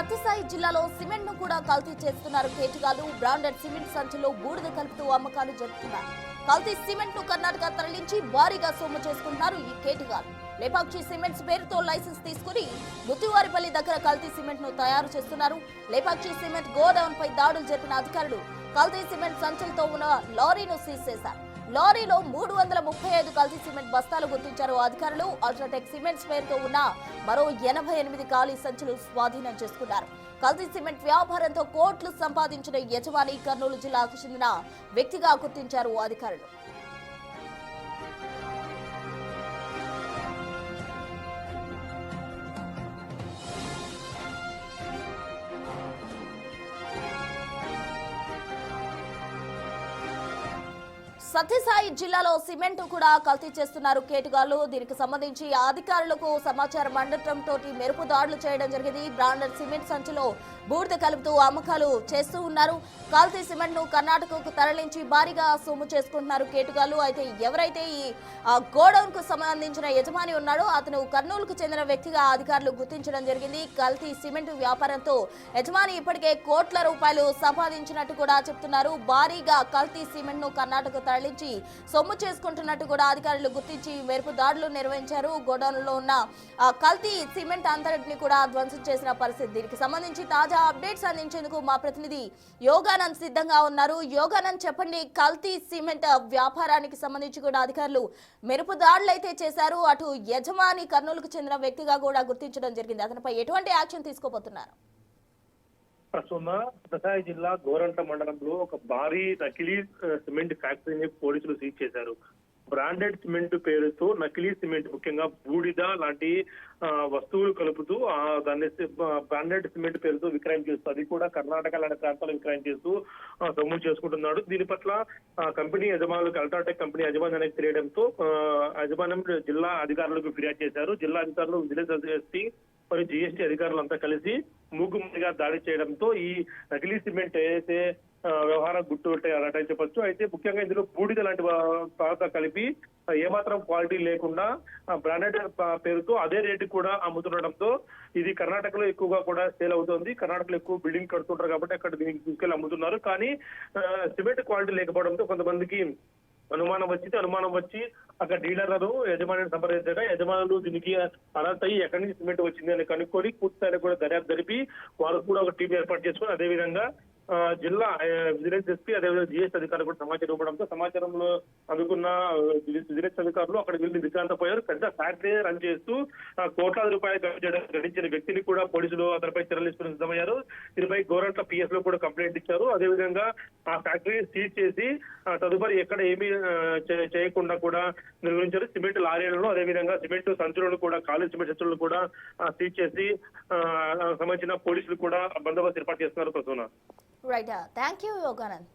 సత్యసాయి జిల్లాలో సిమెంట్ ను కూడా కల్తీ చేస్తున్నారు కేటుగాలు. బ్రాండెడ్ సిమెంట్ సంచులో బూడిద కలుపుతూ అమ్మకాలు జరుపుతున్నారు. కల్తీ సిమెంట్ ను కర్ణాటక తరలించి భారీగా సొమ్ము చేసుకుంటున్నారు ఈ కేటుగాలు. లేపాక్షి సిమెంట్స్ పేరుతో లైసెన్స్ తీసుకుని ముత్తివారిపల్లి దగ్గర కల్తీ సిమెంట్ ను తయారు చేస్తున్నారు. లేపాక్షి సిమెంట్ గోడౌన్ పై దాడులు జరిపిన అధికారులు కల్తీ సిమెంట్ సంచులతో ఉన్న లారీను సీజ్ చేశారు. లారీలో 335 కల్తీ సిమెంట్ బస్తాలు గుర్తించారు అధికారులు. అల్ట్రాటెక్ సిమెంట్స్ పేరుతో ఉన్న మరో 88 ఖాళీ సంచులు స్వాధీనం చేసుకున్నారు. కల్తీ సిమెంట్ వ్యాపారంతో కోట్లు సంపాదించిన యజమాని కర్నూలు జిల్లాకు చెందిన వ్యక్తిగా గుర్తించారు అధికారులు. సత్యసాయి జిల్లాలో సిమెంట్ కూడా కల్తీ చేస్తున్నారు కేటుగాళ్లు. దీనికి సంబంధించి అధికారులకు సమాచారం అందడంతో మెరుపు దాడులు చేయడం జరిగింది. బ్రాండెడ్ సిమెంట్ సంచులో బూడిద కలుపుతూ అమ్మకాలు చేస్తూ ఉన్నారు. కల్తీ సిమెంట్ ను కర్ణాటకకు తరలించి భారీగా సొమ్ము చేసుకుంటున్నారు కేటుగాళ్లు. అయితే ఎవరైతే ఈ గోడౌన్ కు సంబంధించిన యజమాని ఉన్నాడో అతను కర్నూలుకు చెందిన వ్యక్తిగా అధికారులు గుర్తించడం జరిగింది. కల్తీ సిమెంట్ వ్యాపారంతో యజమాని ఇప్పటికే కోట్ల రూపాయలు సంపాదించినట్టు కూడా చెప్తున్నారు. భారీగా కల్తీ సిమెంట్ ను కర్ణాటక తరలించి సొమ్ము చేసుకుంటున్నట్టు కూడా అధికారులు గుర్తించి మెరుపు దాడులు నిర్వహించారు. గోడౌన్లో ఉన్న కల్తీ సిమెంట్ అంతటిని కూడా ధ్వంసం చేసిన పరిస్థితి. దీనికి సంబంధించి తాజా అప్డేట్స్ అందించేందుకు మా ప్రతినిధి యోగానంద్ సిద్ధంగా ఉన్నారు. యోగానంద్, చెప్పండి, కల్తీ సిమెంట్ వ్యాపారానికి సంబంధించి కూడా అధికారులు మెరుపు దాడులు అయితే చేశారు. అటు యజమాని కర్నూలుకు చెందిన వ్యక్తిగా కూడా గుర్తించడం జరిగింది. అతనిపై ఎటువంటి యాక్షన్ తీసుకోబోతున్నారు? సత్యసాయి జిల్లా గోరంట మండలంలో ఒక భారీ నకిలీ సిమెంట్ ఫ్యాక్టరీని పోలీసులు సీజ్ చేశారు. బ్రాండెడ్ సిమెంట్ పేరుతో నకిలీ సిమెంట్, ముఖ్యంగా బూడిద లాంటి వస్తువులు కలుపుతూ దాన్ని బ్రాండెడ్ సిమెంట్ పేరుతో విక్రయం చేస్తూ, అది కూడా కర్ణాటక లాంటి ప్రాంతాల్లో విక్రయం చేస్తూ సొమ్ము చేసుకుంటున్నాడు. దీని పట్ల కంపెనీ యజమానులకు, అల్ట్రాటెక్ కంపెనీ యజమానికి తెలియడంతో యజమానం జిల్లా అధికారులకు ఫిర్యాదు చేశారు. జిల్లా అధికారులు, విజిలెన్స్ ఎస్పీ మరియు జీఎస్టీ అధికారులంతా కలిసి మూకుమ్మడిగా దాడి చేయడంతో ఈ నకిలీ సిమెంట్ ఏదైతే వ్యవహారం గుర్తుపెట్టారని చెప్పొచ్చు. అయితే ముఖ్యంగా ఇందులో బూడిద లాంటి పదార్థాలు కలిపి ఏమాత్రం క్వాలిటీ లేకుండా బ్రాండెడ్ పేరుతో అదే రేటు కూడా అమ్ముతుండడంతో ఇది కర్ణాటకలో ఎక్కువగా కూడా సేల్ అవుతుంది. కర్ణాటకలో ఎక్కువ బిల్డింగ్ కడుతుంటారు కాబట్టి అక్కడ దీనికి తీసుకెళ్లి అమ్ముతున్నారు. కానీ సిమెంట్ క్వాలిటీ లేకపోవడంతో కొంతమందికి అనుమానం వచ్చి అక్కడ డీలర్లను యజమానిని సంప్రదించగా యజమానులు దీనికి అర్హత అయ్యి ఎక్కడి నుంచి సిమెంట్ వచ్చింది అని కనుక్కొని పూర్తిస్థాయిలో కూడా దర్యాప్తు జరిపి వారు కూడా ఒక టీం ఏర్పాటు చేసుకుని అదేవిధంగా జిల్లా విజిలెన్స్ ఎస్పీ అదేవిధంగా జిఎస్ అధికారులు కూడా సమాచారం ఇవ్వడంతో సమాచారంలో అందుకున్న విజిలెన్స్ అధికారులు అక్కడికి వెళ్లి విక్రాంత పోయారు. పెద్ద ఫ్యాక్టరీ రన్ చేస్తూ కోట్లాది రూపాయలు గడించిన వ్యక్తిని కూడా పోలీసులు అతనిపై చర్యలు తీసుకుని సిద్ధమయ్యారు. దీనిపై గోరంట్ల పిఎస్ లో కూడా కంప్లైంట్ ఇచ్చారు. అదేవిధంగా ఆ ఫ్యాక్టరీ సీజ్ చేసి తదుపరి ఎక్కడ ఏమీ చేయకుండా కూడా నిర్వహించారు. సిమెంట్ లారీలను, అదేవిధంగా సిమెంట్ సంచులను కూడా, ఖాళీ సిమెంట్ సంచులను కూడా సీజ్ చేసి సంబంధించిన పోలీసులు కూడా బందోబస్తు ఏర్పాటు చేస్తున్నారు. Prasuna. Right. Thank you, Yoganand.